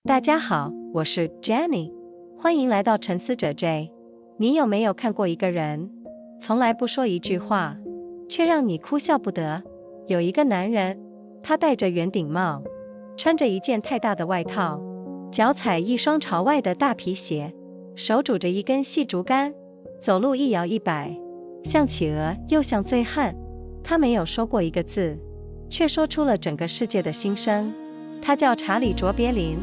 大家好，我是 Jenny， 欢迎来到沉思者 J。 你有没有看过一个人，从来不说一句话，却让你哭笑不得？有一个男人，他戴着圆顶帽，穿着一件太大的外套，脚踩一双朝外的大皮鞋，手拄着一根细竹竿，走路一摇一摆，像企鹅又像醉汉。他没有说过一个字，却说出了整个世界的心声。他叫查理卓别林，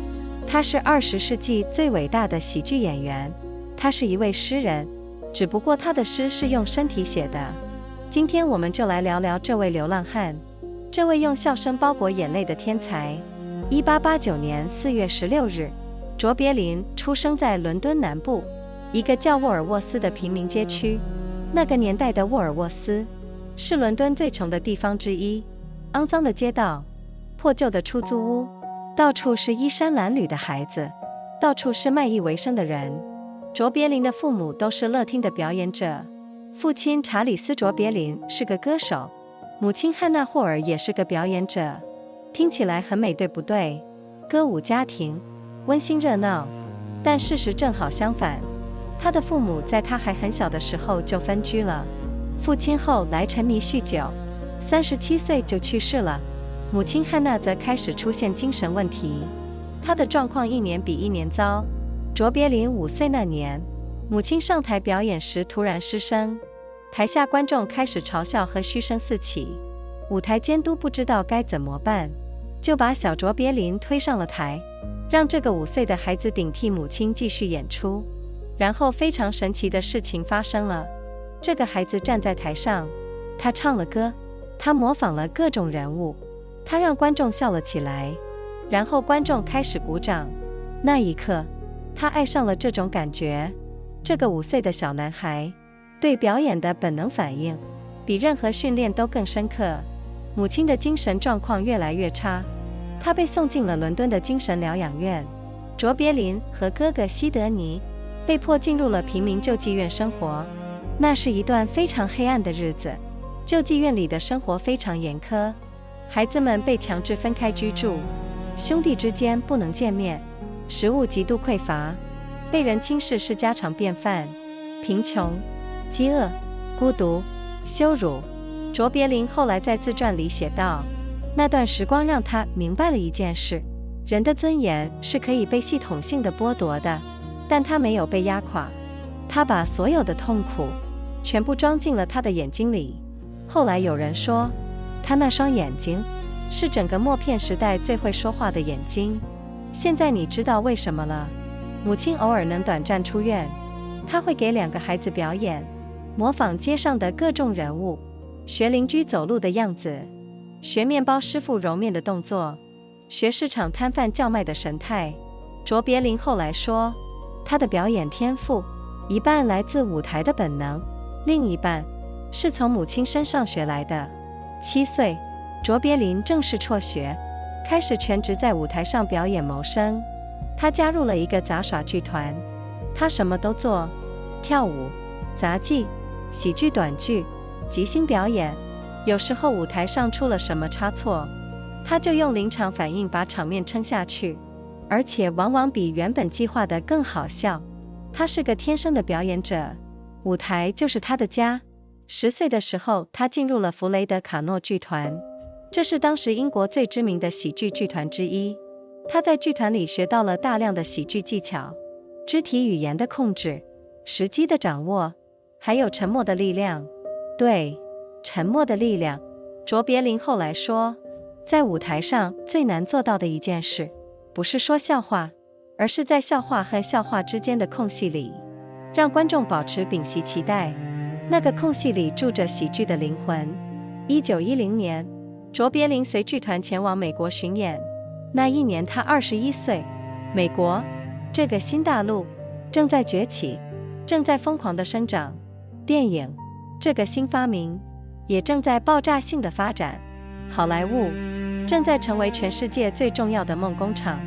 他是20世纪最伟大的喜剧演员，他是一位诗人，只不过他的诗是用身体写的。今天我们就来聊聊这位流浪汉，这位用笑声包裹眼泪的天才。1889年4月16日，卓别林出生在伦敦南部一个叫沃尔沃斯的贫民街区。那个年代的沃尔沃斯是伦敦最穷的地方之一，肮脏的街道，破旧的出租屋，到处是衣衫褴褛的孩子，到处是卖艺为生的人。卓别林的父母都是乐听的表演者，父亲查理斯卓别林是个歌手，母亲汉娜霍尔也是个表演者。听起来很美，对不对？歌舞家庭，温馨热闹。但事实正好相反，他的父母在他还很小的时候就分居了，父亲后来沉迷酗酒，37岁就去世了。母亲汉娜则开始出现精神问题，她的状况一年比一年糟。卓别林5岁那年，母亲上台表演时突然失声，台下观众开始嘲笑和嘘声四起，舞台监督不知道该怎么办，就把小卓别林推上了台，让这个5岁的孩子顶替母亲继续演出。然后非常神奇的事情发生了，这个孩子站在台上，他唱了歌，他模仿了各种人物，他让观众笑了起来，然后观众开始鼓掌。那一刻，他爱上了这种感觉。这个5岁的小男孩对表演的本能反应比任何训练都更深刻。母亲的精神状况越来越差，他被送进了伦敦的精神疗养院。卓别林和哥哥西德尼被迫进入了平民救济院生活，那是一段非常黑暗的日子。救济院里的生活非常严苛，孩子们被强制分开居住，兄弟之间不能见面，食物极度匮乏，被人轻视是家常便饭，贫穷、饥饿、孤独、羞辱。卓别林后来在自传里写道，那段时光让他明白了一件事，人的尊严是可以被系统性的剥夺的，但他没有被压垮，他把所有的痛苦全部装进了他的眼睛里。后来有人说，他那双眼睛是整个默片时代最会说话的眼睛。现在你知道为什么了。母亲偶尔能短暂出院，他会给2个孩子表演，模仿街上的各种人物，学邻居走路的样子，学面包师傅揉面的动作，学市场摊贩叫卖的神态。卓别林后来说，他的表演天赋一半来自舞台的本能，另一半是从母亲身上学来的。7岁，卓别林正式辍学，开始全职在舞台上表演谋生。他加入了一个杂耍剧团，他什么都做，跳舞、杂技、喜剧短剧、即兴表演。有时候舞台上出了什么差错，他就用临场反应把场面撑下去，而且往往比原本计划的更好笑。他是个天生的表演者，舞台就是他的家。10岁的时候，他进入了弗雷德卡诺剧团，这是当时英国最知名的喜剧剧团之一。他在剧团里学到了大量的喜剧技巧，肢体语言的控制，时机的掌握，还有沉默的力量。对，沉默的力量。卓别林后来说，在舞台上最难做到的一件事，不是说笑话，而是在笑话和笑话之间的空隙里，让观众保持屏息期待。那个空隙里住着喜剧的灵魂。1910年，卓别林随剧团前往美国巡演。那一年他21岁，美国这个新大陆正在崛起，正在疯狂的生长，电影这个新发明也正在爆炸性的发展，好莱坞正在成为全世界最重要的梦工厂。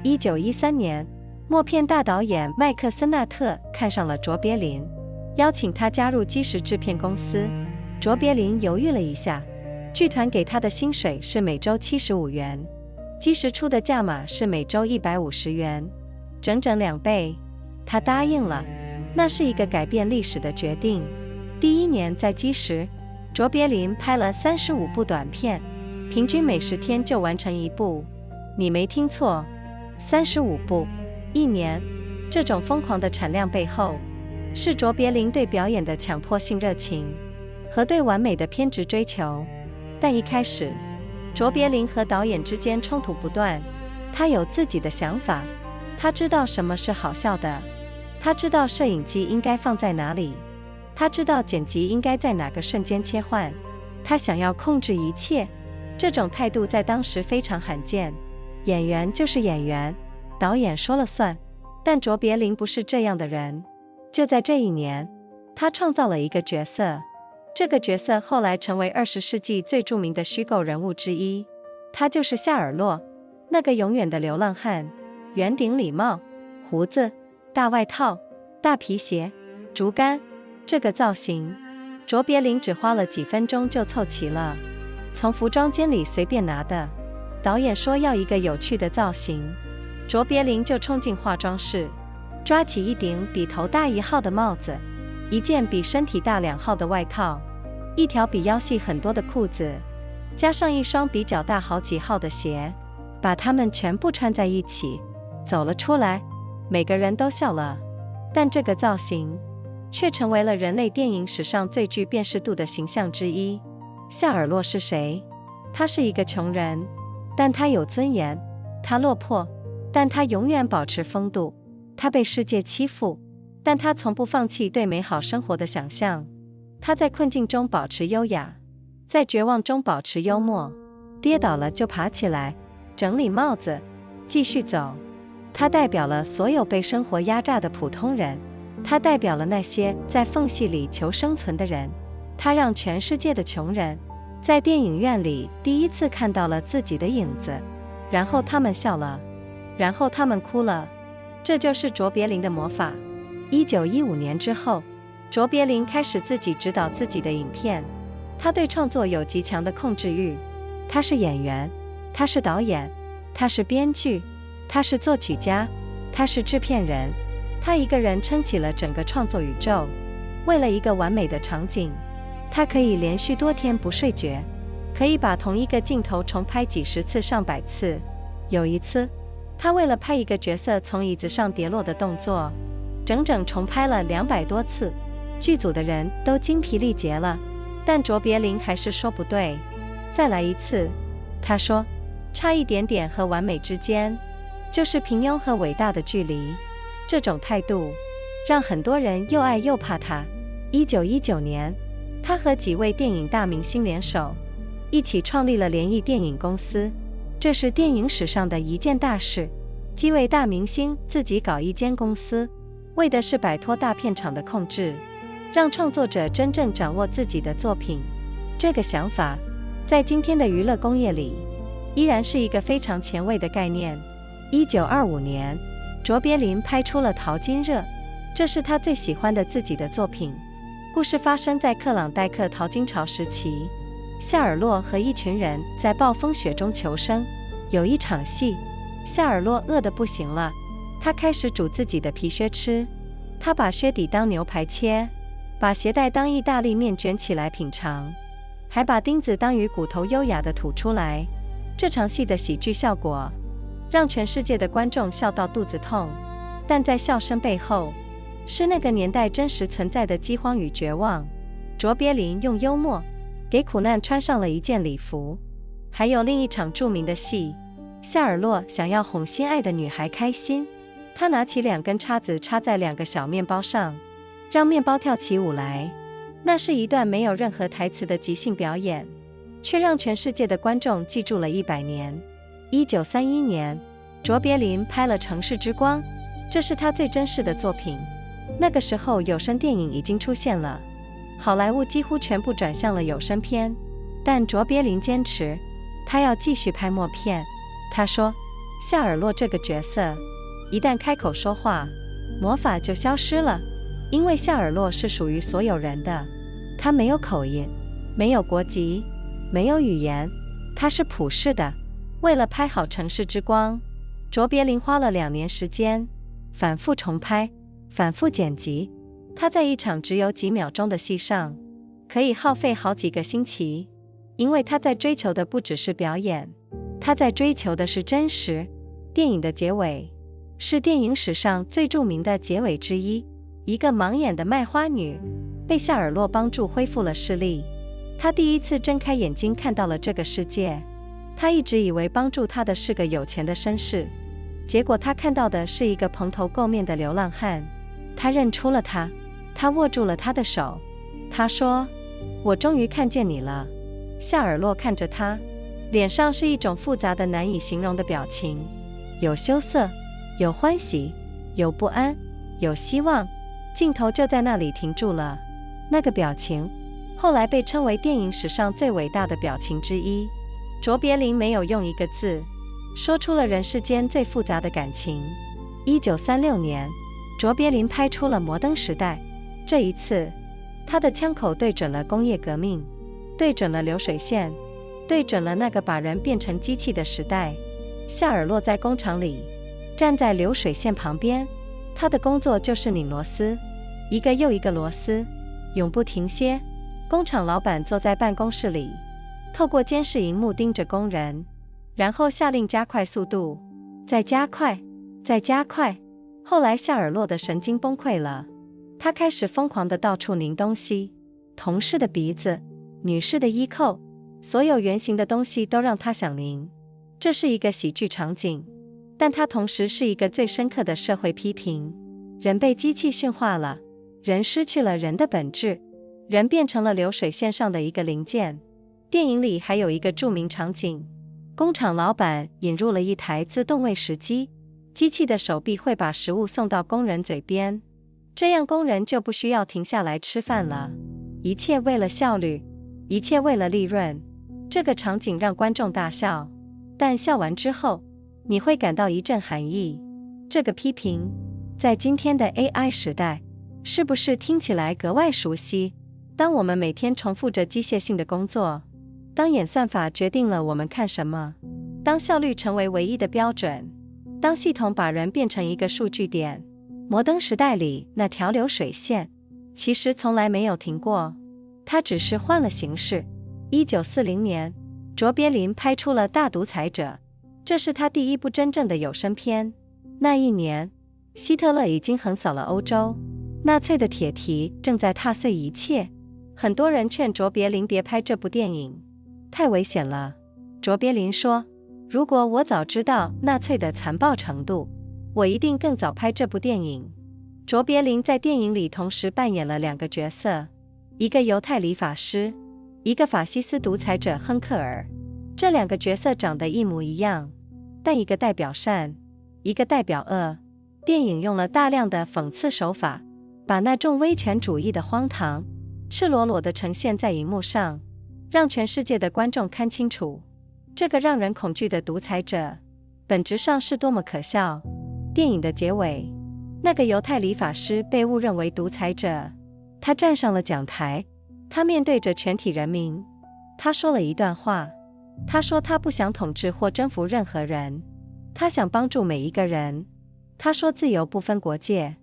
1913年，默片大导演麦克森纳特看上了卓别林，邀请他加入基石制片公司。卓别林犹豫了一下，剧团给他的薪水是每周75元。基时出的价码是每周150元，整整2倍。他答应了，那是一个改变历史的决定。第1年在基时，卓别林拍了35部短片，平均每10天就完成1部。你没听错，35部，1年。这种疯狂的产量背后，是卓别林对表演的强迫性热情和对完美的偏执追求。但一开始，卓别林和导演之间冲突不断。他有自己的想法，他知道什么是好笑的，他知道摄影机应该放在哪里，他知道剪辑应该在哪个瞬间切换，他想要控制一切。这种态度在当时非常罕见。演员就是演员，导演说了算。但卓别林不是这样的人。就在这一年，他创造了一个角色，这个角色后来成为20世纪最著名的虚构人物之一。他就是夏尔洛，那个永远的流浪汉。圆顶礼帽，胡子，大外套，大皮鞋，竹竿，这个造型，卓别林只花了几分钟就凑齐了，从服装间里随便拿的。导演说要一个有趣的造型，卓别林就冲进化妆室，抓起一顶比头大1号的帽子，一件比身体大2号的外套，一条比腰细很多的裤子，加上一双比脚大好几号的鞋，把它们全部穿在一起，走了出来。每个人都笑了，但这个造型却成为了人类电影史上最具辨识度的形象之一。夏尔洛是谁？他是一个穷人，但他有尊严。他落魄，但他永远保持风度。他被世界欺负，但他从不放弃对美好生活的想象。他在困境中保持优雅，在绝望中保持幽默，跌倒了就爬起来，整理帽子，继续走。他代表了所有被生活压榨的普通人，他代表了那些在缝隙里求生存的人。他让全世界的穷人在电影院里第一次看到了自己的影子，然后他们笑了，然后他们哭了。这就是卓别林的魔法。1915年之后，卓别林开始自己指导自己的影片。他对创作有极强的控制欲。他是演员，他是导演，他是编剧，他是作曲家，他是制片人。他一个人撑起了整个创作宇宙。为了一个完美的场景，他可以连续多天不睡觉，可以把同一个镜头重拍几十次上百次。有一次，他为了拍一个角色从椅子上跌落的动作，整整重拍了200多次。剧组的人都精疲力竭了，但卓别林还是说不对，再来一次。他说，差一点点和完美之间，就是平庸和伟大的距离。这种态度让很多人又爱又怕他。1919年，他和几位电影大明星联手，一起创立了联谊电影公司。这是电影史上的一件大事，几位大明星自己搞一间公司，为的是摆脱大片场的控制，让创作者真正掌握自己的作品。这个想法在今天的娱乐工业里依然是一个非常前卫的概念。1925年，卓别林拍出了《淘金热》，这是他最喜欢的自己的作品。故事发生在克朗代克淘金潮时期，夏尔洛和一群人在暴风雪中求生。有一场戏，夏尔洛饿得不行了，他开始煮自己的皮靴吃。他把靴底当牛排切，把鞋带当意大利面卷起来品尝，还把钉子当鱼骨头优雅地吐出来。这场戏的喜剧效果让全世界的观众笑到肚子痛，但在笑声背后是那个年代真实存在的饥荒与绝望。卓别林用幽默给苦难穿上了一件礼服。还有另一场著名的戏，夏尔洛想要哄心爱的女孩开心，他拿起2根叉子插在2个小面包上，让面包跳起舞来。那是一段没有任何台词的即兴表演，却让全世界的观众记住了100年。1931年，卓别林拍了《城市之光》，这是他最珍视的作品。那个时候有声电影已经出现了，好莱坞几乎全部转向了有声片，但卓别林坚持他要继续拍默片。他说，夏尔洛这个角色一旦开口说话，魔法就消失了，因为夏尔洛是属于所有人的。他没有口音，没有国籍，没有语言，他是普世的。为了拍好城市之光，卓别林花了2年时间，反复重拍，反复剪辑。他在一场只有几秒钟的戏上，可以耗费好几个星期，因为他在追求的不只是表演，他在追求的是真实。电影的结尾是电影史上最著名的结尾之一，一个盲眼的卖花女被夏尔洛帮助恢复了视力，她第一次睁开眼睛看到了这个世界。她一直以为帮助她的是个有钱的绅士，结果她看到的是一个蓬头垢面的流浪汉。她认出了他，她握住了他的手，她说：我终于看见你了。夏尔洛看着他，脸上是一种复杂的难以形容的表情，有羞涩，有欢喜，有不安，有希望。镜头就在那里停住了。那个表情后来被称为电影史上最伟大的表情之一。卓别林没有用一个字说出了人世间最复杂的感情。1936年，卓别林拍出了《摩登时代》，这一次他的枪口对准了工业革命，对准了流水线，对准了那个把人变成机器的时代。夏尔洛在工厂里站在流水线旁边，他的工作就是拧螺丝，一个又一个螺丝，永不停歇。工厂老板坐在办公室里，透过监视荧幕盯着工人，然后下令加快速度，再加快，再加快。后来夏尔洛的神经崩溃了，他开始疯狂地到处拧东西，同事的鼻子，女士的衣扣，所有圆形的东西都让他想拧。这是一个喜剧场景，但它同时是一个最深刻的社会批评。人被机器驯化了，人失去了人的本质，人变成了流水线上的一个零件。电影里还有一个著名场景，工厂老板引入了一台自动喂食机，机器的手臂会把食物送到工人嘴边，这样工人就不需要停下来吃饭了。一切为了效率，一切为了利润。这个场景让观众大笑，但笑完之后，你会感到一阵寒意。这个批评，在今天的 AI 时代，是不是听起来格外熟悉？当我们每天重复着机械性的工作，当演算法决定了我们看什么，当效率成为唯一的标准，当系统把人变成一个数据点，摩登时代里那条流水线，其实从来没有停过，它只是换了形式。1940年，卓别林拍出了《大独裁者》，这是他第一部真正的有声片。那一年，希特勒已经横扫了欧洲，纳粹的铁蹄正在踏碎一切。很多人劝卓别林别拍这部电影，太危险了。卓别林说，如果我早知道纳粹的残暴程度，我一定更早拍这部电影。卓别林在电影里同时扮演了2个角色，一个犹太理发师，一个法西斯独裁者亨克尔。这2个角色长得一模一样，但一个代表善，一个代表恶。电影用了大量的讽刺手法，把那种威权主义的荒唐赤裸裸地呈现在荧幕上，让全世界的观众看清楚，这个让人恐惧的独裁者本质上是多么可笑。电影的结尾，那个犹太理发师被误认为独裁者，他站上了讲台，他面对着全体人民，他说了一段话。他说他不想统治或征服任何人，他想帮助每一个人。他说自由不分国界，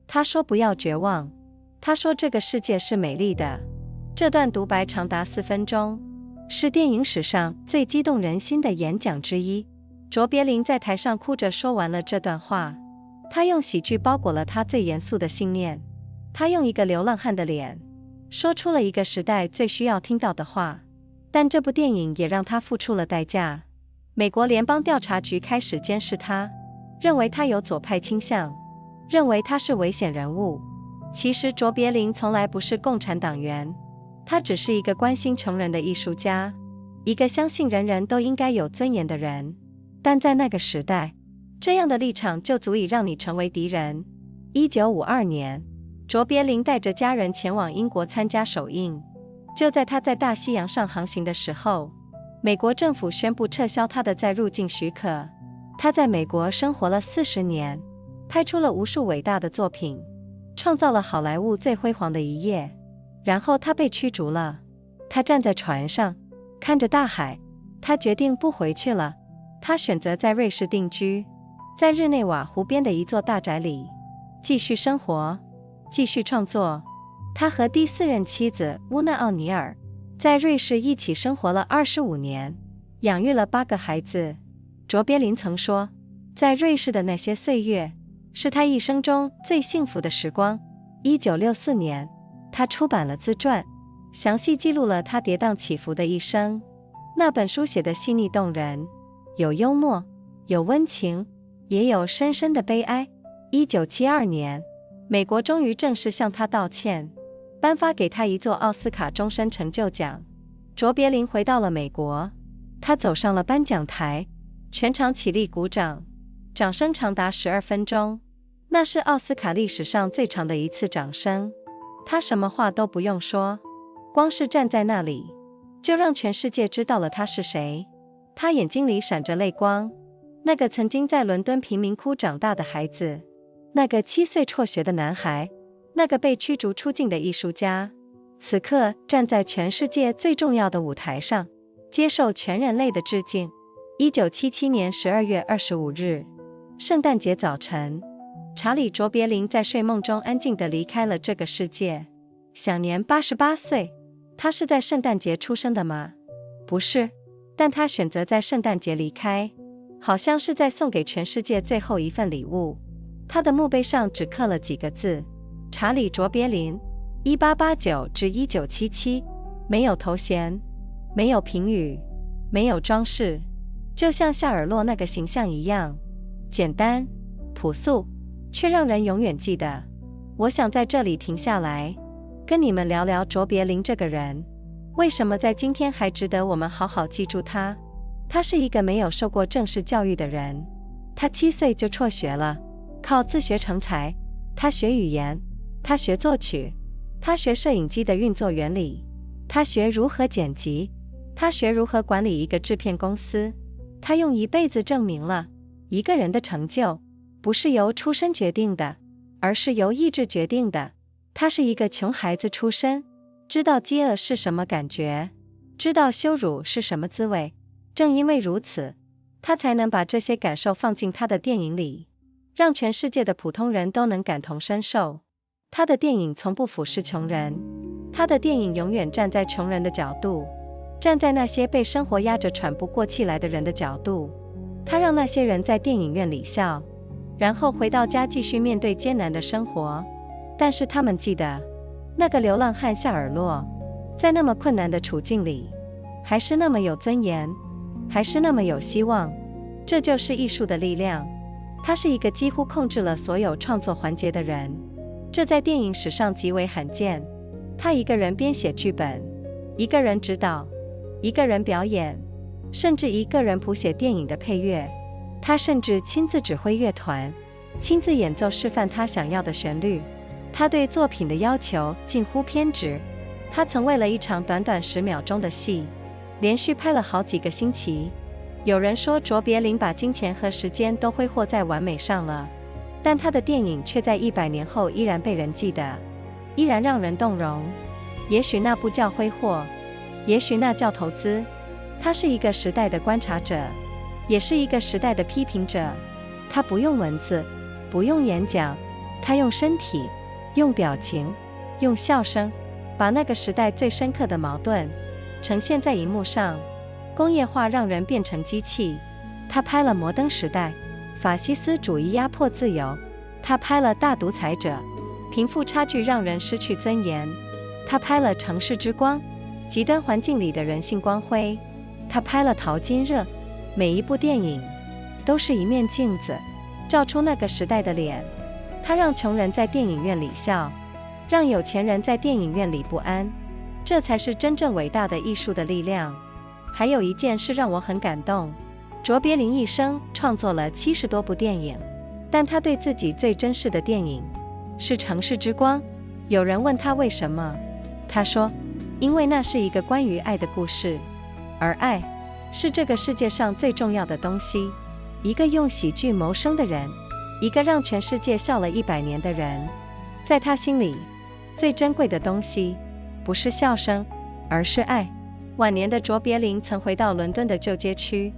他说不要绝望，他说这个世界是美丽的。这段独白长达4分钟，是电影史上最激动人心的演讲之一。卓别林在台上哭着说完了这段话，他用喜剧包裹了他最严肃的信念，他用一个流浪汉的脸，说出了一个时代最需要听到的话。但这部电影也让他付出了代价。美国联邦调查局开始监视他，认为他有左派倾向，认为他是危险人物。其实卓别林从来不是共产党员，他只是一个关心穷人的艺术家，一个相信人人都应该有尊严的人。但在那个时代，这样的立场就足以让你成为敌人。1952年，卓别林带着家人前往英国参加首映。就在他在大西洋上航行的时候，美国政府宣布撤销他的再入境许可。他在美国生活了40年，拍出了无数伟大的作品，创造了好莱坞最辉煌的一页。然后他被驱逐了。他站在船上，看着大海，他决定不回去了。他选择在瑞士定居，在日内瓦湖边的一座大宅里继续生活，继续创作。他和第4任妻子乌娜·奥尼尔在瑞士一起生活了25年，养育了8个孩子。卓别林曾说，在瑞士的那些岁月是他一生中最幸福的时光。1964年，他出版了自传，详细记录了他跌宕起伏的一生。那本书写得细腻动人，有幽默，有温情，也有深深的悲哀。1972年，美国终于正式向他道歉，颁发给他一座奥斯卡终身成就奖。卓别林回到了美国，他走上了颁奖台，全场起立鼓掌，掌声长达12分钟，那是奥斯卡历史上最长的一次掌声。他什么话都不用说，光是站在那里，就让全世界知道了他是谁。他眼睛里闪着泪光，那个曾经在伦敦贫民窟长大的孩子，那个7岁辍学的男孩，那个被驱逐出境的艺术家，此刻站在全世界最重要的舞台上，接受全人类的致敬。1977年12月25日，圣诞节早晨，查理卓别林在睡梦中安静地离开了这个世界，享年88岁。他是在圣诞节出生的吗？不是，但他选择在圣诞节离开，好像是在送给全世界最后一份礼物。他的墓碑上只刻了几个字：查理卓别林1889至1977，没有头衔，没有评语，没有装饰，就像夏尔洛那个形象一样，简单朴素，却让人永远记得。我想在这里停下来，跟你们聊聊卓别林这个人，为什么在今天还值得我们好好记住他。他是一个没有受过正式教育的人，他7岁就辍学了，靠自学成才。他学语言，他学作曲，他学摄影机的运作原理，他学如何剪辑，他学如何管理一个制片公司。他用一辈子证明了，一个人的成就不是由出身决定的，而是由意志决定的。他是一个穷孩子出身，知道饥饿是什么感觉，知道羞辱是什么滋味。正因为如此，他才能把这些感受放进他的电影里，让全世界的普通人都能感同身受。他的电影从不俯视穷人，他的电影永远站在穷人的角度，站在那些被生活压着喘不过气来的人的角度。他让那些人在电影院里笑，然后回到家继续面对艰难的生活。但是他们记得，那个流浪汉夏尔洛，在那么困难的处境里，还是那么有尊严，还是那么有希望。这就是艺术的力量。他是一个几乎控制了所有创作环节的人，这在电影史上极为罕见。他一个人编写剧本，一个人指导，一个人表演，甚至一个人谱写电影的配乐。他甚至亲自指挥乐团，亲自演奏示范他想要的旋律。他对作品的要求近乎偏执，他曾为了一场短短10秒钟的戏，连续拍了好几个星期。有人说卓别林把金钱和时间都挥霍在完美上了，但他的电影却在100年后依然被人记得，依然让人动容。也许那不叫挥霍，也许那叫投资。他是一个时代的观察者，也是一个时代的批评者。他不用文字，不用演讲，他用身体，用表情，用笑声，把那个时代最深刻的矛盾呈现在荧幕上。工业化让人变成机器，他拍了摩登时代，法西斯主义压迫自由。他拍了大独裁者，贫富差距让人失去尊严。他拍了城市之光，极端环境里的人性光辉。他拍了淘金热，每一部电影都是一面镜子，照出那个时代的脸。他让穷人在电影院里笑，让有钱人在电影院里不安。这才是真正伟大的艺术的力量。还有一件事让我很感动，卓别林一生创作了70多部电影，但他对自己最珍视的电影是《城市之光》。有人问他为什么，他说，因为那是一个关于爱的故事，而爱是这个世界上最重要的东西。一个用喜剧谋生的人，一个让全世界笑了100年的人，在他心里，最珍贵的东西不是笑声，而是爱。晚年的卓别林曾回到伦敦的旧街区，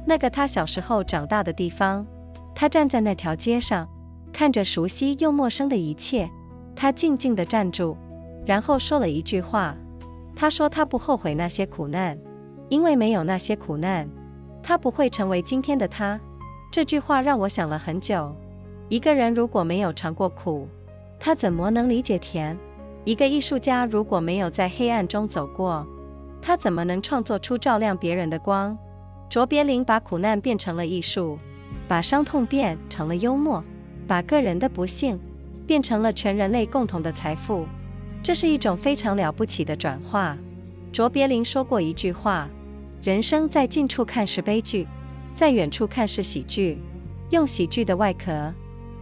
那个他小时候长大的地方。他站在那条街上，看着熟悉又陌生的一切。他静静地站住，然后说了一句话。他说他不后悔那些苦难，因为没有那些苦难，他不会成为今天的他。这句话让我想了很久。一个人如果没有尝过苦，他怎么能理解甜？一个艺术家如果没有在黑暗中走过，他怎么能创作出照亮别人的光？卓别林把苦难变成了艺术，把伤痛变成了幽默，把个人的不幸变成了全人类共同的财富。这是一种非常了不起的转化。卓别林说过一句话：人生在近处看是悲剧，在远处看是喜剧。用喜剧的外壳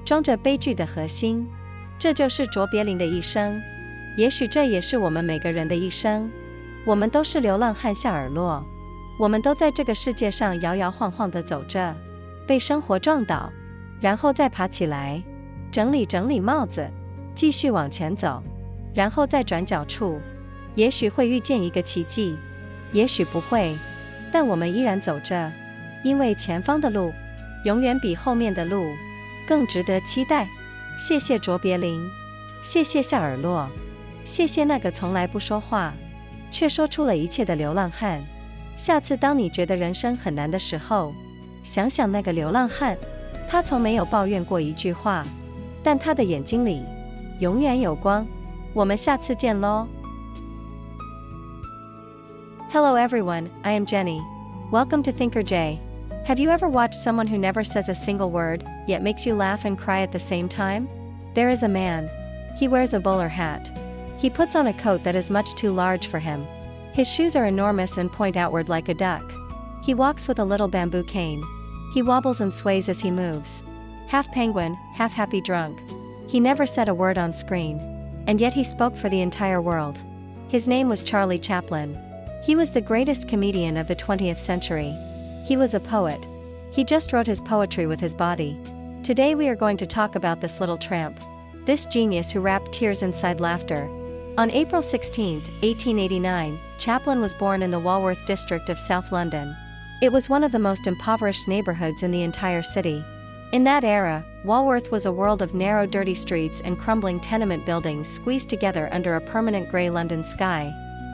装着悲剧的核心，这就是卓别林的一生。也许这也是我们每个人的一生。我们都是流浪汉夏尔洛，我们都在这个世界上摇摇晃晃地走着，被生活撞倒，然后再爬起来，整理整理帽子，继续往前走，然后在转角处，也许会遇见一个奇迹，也许不会，但我们依然走着，因为前方的路永远比后面的路更值得期待。谢谢卓别林，谢谢夏尔洛，谢谢那个从来不说话却说出了一切的流浪汉。下次当你觉得人生很难的时候，想想那个流浪汉，他从没有抱怨过一句话，但他的眼睛里永远有光。我们下次见咯。 Hello everyone, I am Jenny. Welcome to Thinker J. Have you ever watched someone who never says a single word, yet makes you laugh and cry at the same time? There is a man. He wears a bowler hat. He puts on a coat that is much too large for him. His shoes are enormous and point outward like a duck. He walks with a little bamboo cane. He wobbles and sways as he moves. Half penguin, half happy drunk. He never said a word on screen, and yet he spoke for the entire world. His name was Charlie Chaplin. He was the greatest comedian of the 20th century. He was a poet. He just wrote his poetry with his body. Today we are going to talk about this little tramp, this genius who wrapped tears inside laughter. On April 16, 1889, Chaplin was born in the Walworth district of South London. It was one of the most impoverished neighborhoods in the entire city. In that era, Walworth was a world of narrow dirty streets and crumbling tenement buildings squeezed together under a permanent grey London sky.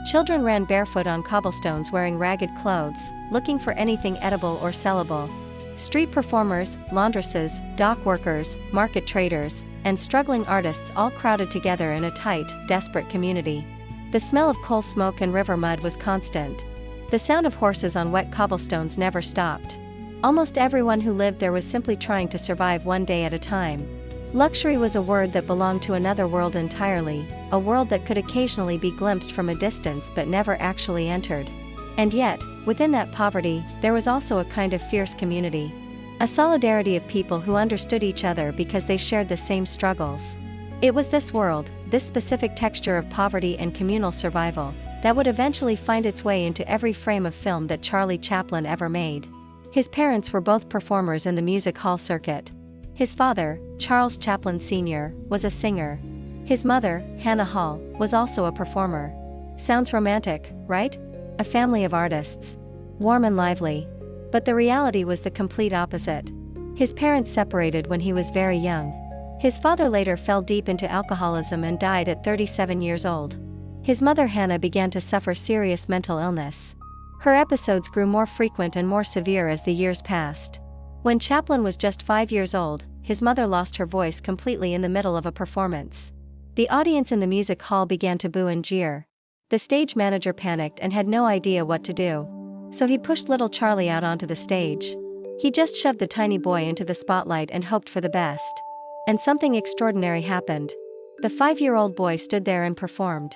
Children ran barefoot on cobblestones wearing ragged clothes, looking for anything edible or sellable. Street performers, laundresses, dock workers, market traders, and struggling artists all crowded together in a tight, desperate community. The smell of coal smoke and river mud was constant. The sound of horses on wet cobblestones never stopped. Almost everyone who lived there was simply trying to survive one day at a time. Luxury was a word that belonged to another world entirely, a world that could occasionally be glimpsed from a distance but never actually entered. And yet, within that poverty, there was also a kind of fierce community. A solidarity of people who understood each other because they shared the same struggles. It was this world, this specific texture of poverty and communal survival, that would eventually find its way into every frame of film that Charlie Chaplin ever made. His parents were both performers in the music hall circuit. His father, Charles Chaplin Sr., was a singer. His mother, Hannah Hall, was also a performer. Sounds romantic, right? A family of artists. Warm and lively. But the reality was the complete opposite. His parents separated when he was very young. His father later fell deep into alcoholism and died at 37 years old. His mother Hannah began to suffer serious mental illness. Her episodes grew more frequent and more severe as the years passed. When Chaplin was just 5 years old, his mother lost her voice completely in the middle of a performance. The audience in the music hall began to boo and jeer. The stage manager panicked and had no idea what to do. So he pushed little Charlie out onto the stage. He just shoved the tiny boy into the spotlight and hoped for the best. And something extraordinary happened. The 5-year-old boy stood there and performed.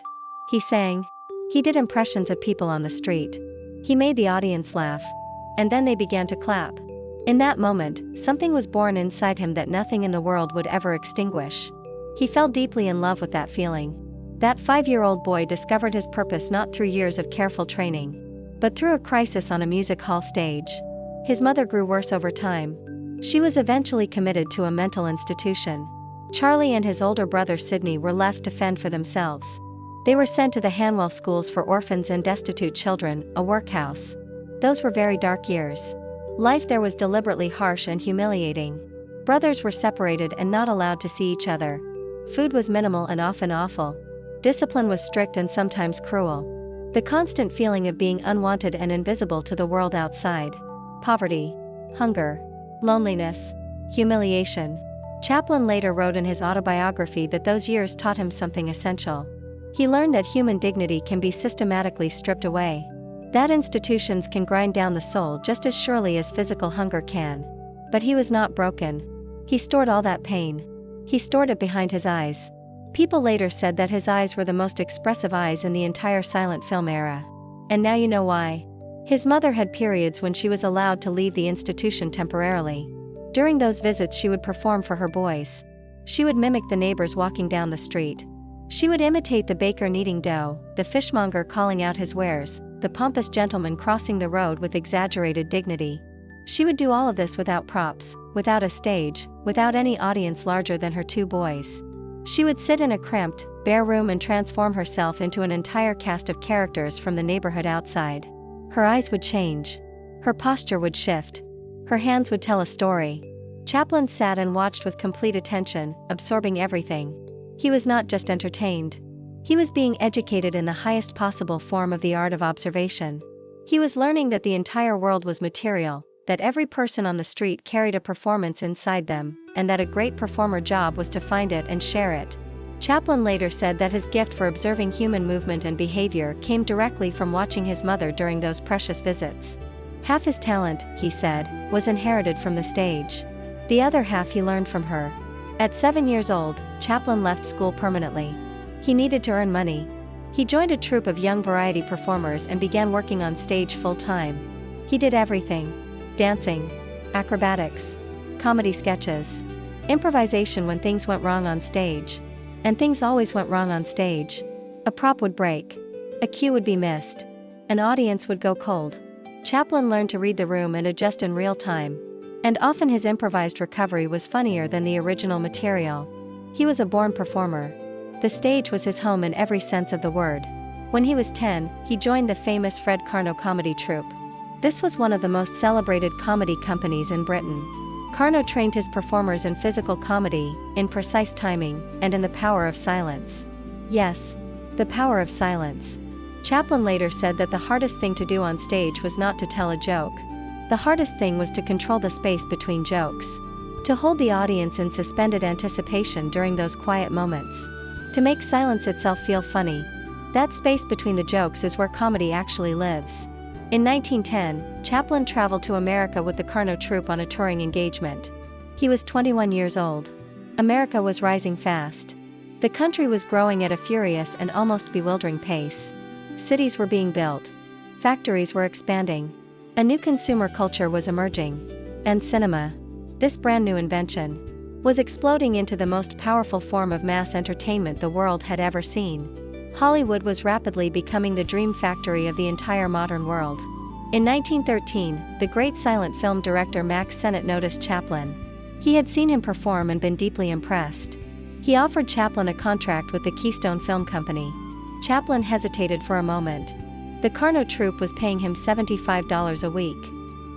He sang. He did impressions of people on the street. He made the audience laugh. And then they began to clap. In that moment, something was born inside him that nothing in the world would ever extinguish. He fell deeply in love with that feeling. That 5-year-old boy discovered his purpose not through years of careful training, but through a crisis on a music hall stage. His mother grew worse over time. She was eventually committed to a mental institution. Charlie and his older brother Sidney were left to fend for themselves. They were sent to the Hanwell schools for orphans and destitute children, a workhouse. Those were very dark years. Life there was deliberately harsh and humiliating. Brothers were separated and not allowed to see each other. Food was minimal and often awful. Discipline was strict and sometimes cruel. The constant feeling of being unwanted and invisible to the world outside. Poverty, hunger, loneliness, humiliation. Chaplin later wrote in his autobiography that those years taught him something essential. He learned that human dignity can be systematically stripped away. That institutions can grind down the soul just as surely as physical hunger can. But he was not broken. He stored all that pain. He stored it behind his eyes. People later said that his eyes were the most expressive eyes in the entire silent film era. And now you know why. His mother had periods when she was allowed to leave the institution temporarily. During those visits she would perform for her boys. She would mimic the neighbors walking down the street. She would imitate the baker kneading dough, the fishmonger calling out his wares, the pompous gentleman crossing the road with exaggerated dignity. She would do all of this without props, without a stage, without any audience larger than her two boys. She would sit in a cramped, bare room and transform herself into an entire cast of characters from the neighborhood outside. Her eyes would change. Her posture would shift. Her hands would tell a story. Chaplin sat and watched with complete attention, absorbing everything. He was not just entertained. He was being educated in the highest possible form of the art of observation. He was learning that the entire world was material, that every person on the street carried a performance inside them, and that a great performer job was to find it and share it. Chaplin later said that his gift for observing human movement and behavior came directly from watching his mother during those precious visits. Half his talent, he said, was inherited from the stage. The other half he learned from her. At 7 years old, Chaplin left school permanently. He needed to earn money. He joined a troupe of young variety performers and began working on stage full-time. He did everything. Dancing, acrobatics, comedy sketches, improvisation when things went wrong on stage. And things always went wrong on stage. A prop would break. A cue would be missed. An audience would go cold. Chaplin learned to read the room and adjust in real time. And often his improvised recovery was funnier than the original material. He was a born performer. The stage was his home in every sense of the word. When he was 10, he joined the famous Fred Karno comedy troupe. This was one of the most celebrated comedy companies in Britain. Karno trained his performers in physical comedy, in precise timing, and in the power of silence. Yes, the power of silence. Chaplin later said that the hardest thing to do on stage was not to tell a joke. The hardest thing was to control the space between jokes. To hold the audience in suspended anticipation during those quiet moments. To make silence itself feel funny. That space between the jokes is where comedy actually lives. In 1910, Chaplin traveled to America with the Karno troupe on a touring engagement. He was 21 years old. America was rising fast. The country was growing at a furious and almost bewildering pace. Cities were being built. Factories were expanding. A new consumer culture was emerging. And cinema, this brand new invention, was exploding into the most powerful form of mass entertainment the world had ever seen. Hollywood was rapidly becoming the dream factory of the entire modern world. In 1913, the great silent film director Max Sennett noticed Chaplin. He had seen him perform and been deeply impressed. He offered Chaplin a contract with the Keystone Film Company. Chaplin hesitated for a moment. The Karno troupe was paying him $75 a week.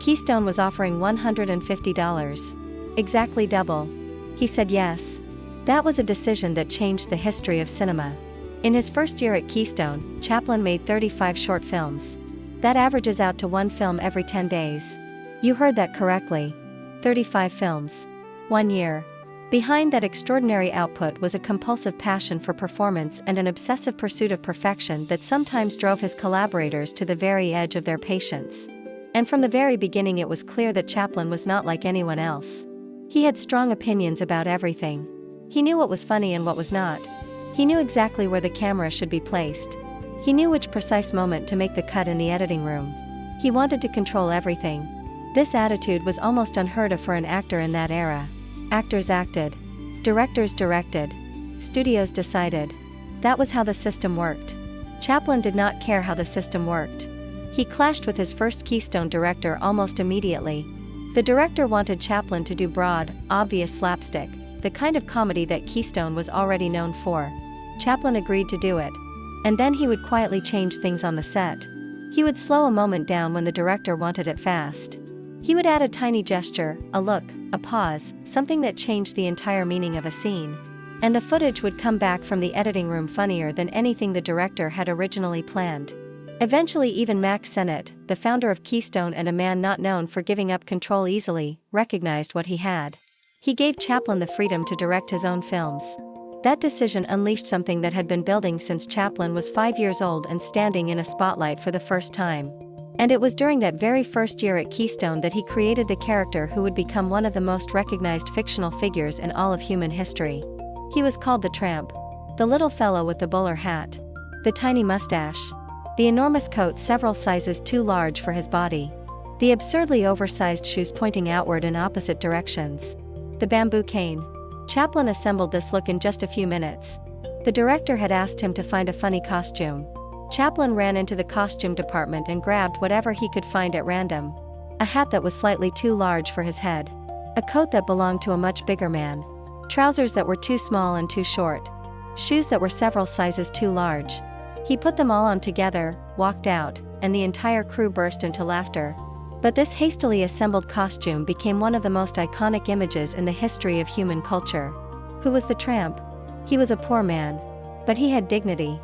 Keystone was offering $150. Exactly double. He said yes. That was a decision that changed the history of cinema. In his first year at Keystone, Chaplin made 35 short films. That averages out to one film every 10 days. You heard that correctly. 35 films. 1 year. Behind that extraordinary output was a compulsive passion for performance and an obsessive pursuit of perfection that sometimes drove his collaborators to the very edge of their patience. And from the very beginning it was clear that Chaplin was not like anyone else. He had strong opinions about everything. He knew what was funny and what was not. He knew exactly where the camera should be placed. He knew which precise moment to make the cut in the editing room. He wanted to control everything. This attitude was almost unheard of for an actor in that era. Actors acted. Directors directed. Studios decided. That was how the system worked. Chaplin did not care how the system worked. He clashed with his first Keystone director almost immediately. The director wanted Chaplin to do broad, obvious slapstick, the kind of comedy that Keystone was already known for. Chaplin agreed to do it. And then he would quietly change things on the set. He would slow a moment down when the director wanted it fast. He would add a tiny gesture, a look, a pause, something that changed the entire meaning of a scene. And the footage would come back from the editing room funnier than anything the director had originally planned. Eventually even Max Sennett, the founder of Keystone and a man not known for giving up control easily, recognized what he had. He gave Chaplin the freedom to direct his own films. That decision unleashed something that had been building since Chaplin was 5 years old and standing in a spotlight for the first time. And it was during that very first year at Keystone that he created the character who would become one of the most recognized fictional figures in all of human history. He was called the Tramp. The little fellow with the bowler hat. The tiny mustache. The enormous coat several sizes too large for his body. The absurdly oversized shoes pointing outward in opposite directions. The bamboo cane. Chaplin assembled this look in just a few minutes. The director had asked him to find a funny costume. Chaplin ran into the costume department and grabbed whatever he could find at random. A hat that was slightly too large for his head. A coat that belonged to a much bigger man. Trousers that were too small and too short. Shoes that were several sizes too large. He put them all on together, walked out, and the entire crew burst into laughter. But this hastily assembled costume became one of the most iconic images in the history of human culture. Who was the Tramp? He was a poor man. But he had dignity.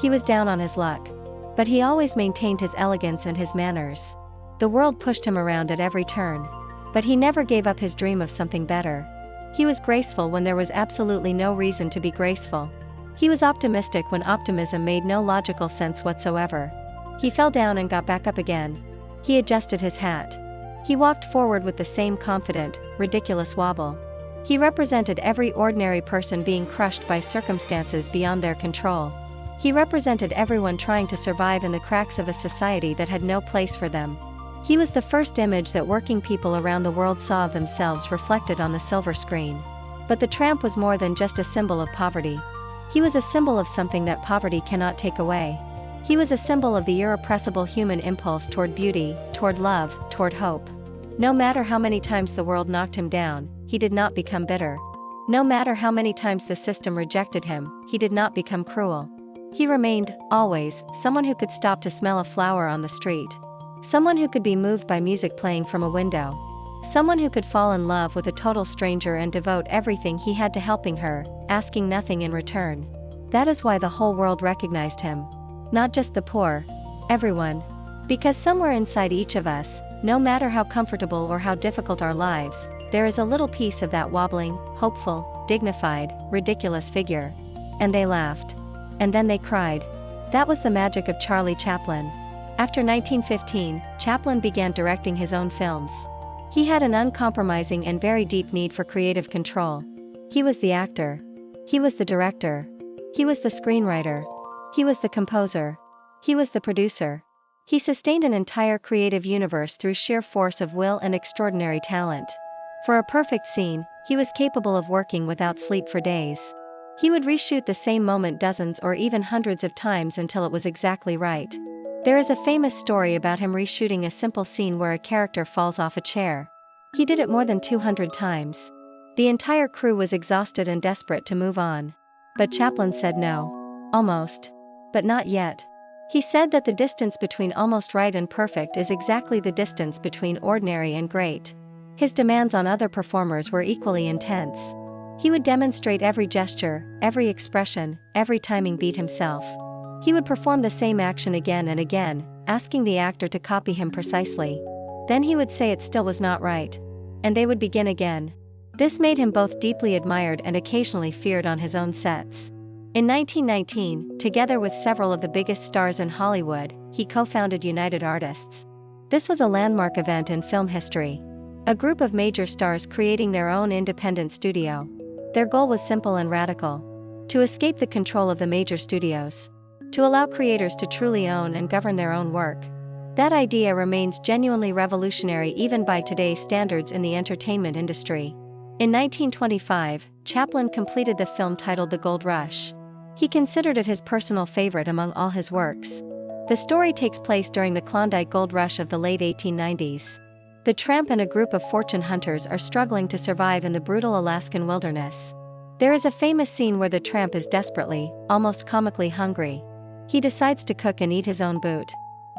He was down on his luck. But he always maintained his elegance and his manners. The world pushed him around at every turn. But he never gave up his dream of something better. He was graceful when there was absolutely no reason to be graceful. He was optimistic when optimism made no logical sense whatsoever. He fell down and got back up again. He adjusted his hat. He walked forward with the same confident, ridiculous wobble. He represented every ordinary person being crushed by circumstances beyond their control. He represented everyone trying to survive in the cracks of a society that had no place for them. He was the first image that working people around the world saw of themselves reflected on the silver screen. But the Tramp was more than just a symbol of poverty. He was a symbol of something that poverty cannot take away. He was a symbol of the irrepressible human impulse toward beauty, toward love, toward hope. No matter how many times the world knocked him down, he did not become bitter. No matter how many times the system rejected him, he did not become cruel. He remained, always, someone who could stop to smell a flower on the street. Someone who could be moved by music playing from a window. Someone who could fall in love with a total stranger and devote everything he had to helping her, asking nothing in return. That is why the whole world recognized him. Not just the poor. Everyone. Because somewhere inside each of us, no matter how comfortable or how difficult our lives, there is a little piece of that wobbling, hopeful, dignified, ridiculous figure. And they laughed. And then they cried. That was the magic of Charlie Chaplin. After 1915, Chaplin began directing his own films. He had an uncompromising and very deep need for creative control. He was the actor. He was the director. He was the screenwriter. He was the composer. He was the producer. He sustained an entire creative universe through sheer force of will and extraordinary talent. For a perfect scene, he was capable of working without sleep for days. He would reshoot the same moment dozens or even hundreds of times until it was exactly right. There is a famous story about him reshooting a simple scene where a character falls off a chair. He did it more than 200 times. The entire crew was exhausted and desperate to move on. But Chaplin said no. Almost. But not yet. He said that the distance between almost right and perfect is exactly the distance between ordinary and great. His demands on other performers were equally intense. He would demonstrate every gesture, every expression, every timing beat himself. He would perform the same action again and again, asking the actor to copy him precisely. Then he would say it still was not right. And they would begin again. This made him both deeply admired and occasionally feared on his own sets. In 1919, together with several of the biggest stars in Hollywood, he co-founded United Artists. This was a landmark event in film history. A group of major stars creating their own independent studio. Their goal was simple and radical. To escape the control of the major studios. To allow creators to truly own and govern their own work. That idea remains genuinely revolutionary even by today's standards in the entertainment industry. In 1925, Chaplin completed the film titled The Gold Rush. He considered it his personal favorite among all his works. The story takes place during the Klondike Gold Rush of the late 1890s. The Tramp and a group of fortune hunters are struggling to survive in the brutal Alaskan wilderness. There is a famous scene where the Tramp is desperately, almost comically hungry. He decides to cook and eat his own boot.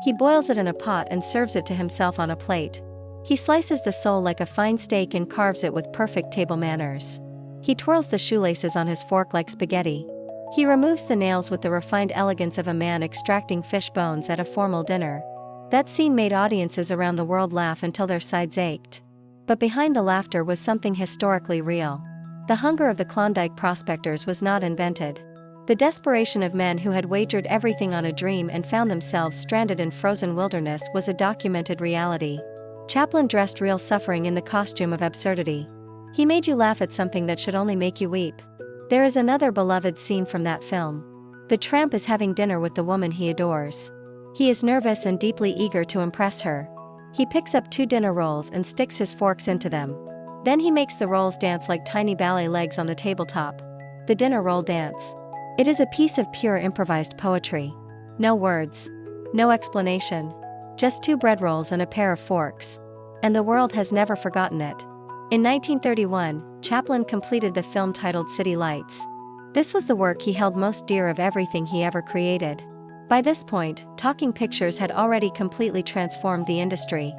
He boils it in a pot and serves it to himself on a plate. He slices the sole like a fine steak and carves it with perfect table manners. He twirls the shoelaces on his fork like spaghetti. He removes the nails with the refined elegance of a man extracting fish bones at a formal dinner. That scene made audiences around the world laugh until their sides ached. But behind the laughter was something historically real. The hunger of the Klondike prospectors was not invented. The desperation of men who had wagered everything on a dream and found themselves stranded in frozen wilderness was a documented reality. Chaplin dressed real suffering in the costume of absurdity. He made you laugh at something that should only make you weep. There is another beloved scene from that film. The tramp is having dinner with the woman he adores. He is nervous and deeply eager to impress her. He picks up 2 dinner rolls and sticks his forks into them. Then he makes the rolls dance like tiny ballet legs on the tabletop. The dinner roll dance. It is a piece of pure improvised poetry. No words. No explanation. Just 2 bread rolls and a pair of forks. And the world has never forgotten it. In 1931, Chaplin completed the film titled City Lights. This was the work he held most dear of everything he ever created. By this point, talking pictures had already completely transformed the industry.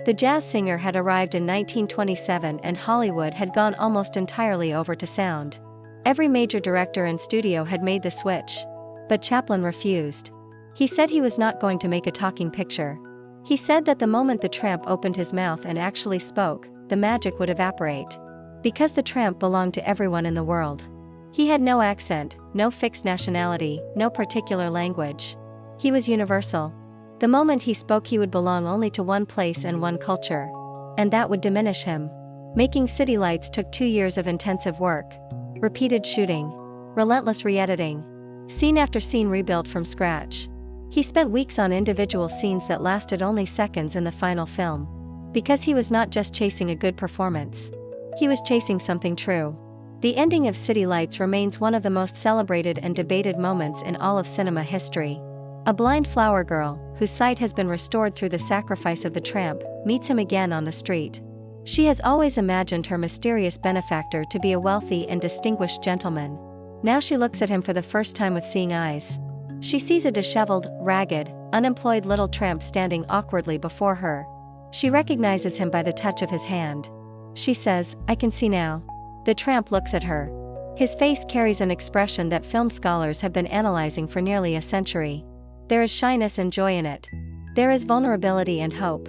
The jazz singer had arrived in 1927 and Hollywood had gone almost entirely over to sound. Every major director and studio had made the switch. But Chaplin refused. He said he was not going to make a talking picture. He said that the moment the tramp opened his mouth and actually spoke, the magic would evaporate. Because the tramp belonged to everyone in the world. He had no accent, no fixed nationality, no particular language. He was universal. The moment he spoke he would belong only to one place and one culture. And that would diminish him. Making City Lights took 2 years of intensive work. Repeated shooting. Relentless re-editing. Scene after scene rebuilt from scratch. He spent weeks on individual scenes that lasted only seconds in the final film. Because he was not just chasing a good performance. He was chasing something true. The ending of City Lights remains one of the most celebrated and debated moments in all of cinema history. A blind flower girl, whose sight has been restored through the sacrifice of the tramp, meets him again on the street. She has always imagined her mysterious benefactor to be a wealthy and distinguished gentleman. Now she looks at him for the first time with seeing eyes. She sees a disheveled, ragged, unemployed little tramp standing awkwardly before her. She recognizes him by the touch of his hand. She says, "I can see now." The tramp looks at her. His face carries an expression that film scholars have been analyzing for nearly a century. There is shyness and joy in it. There is vulnerability and hope.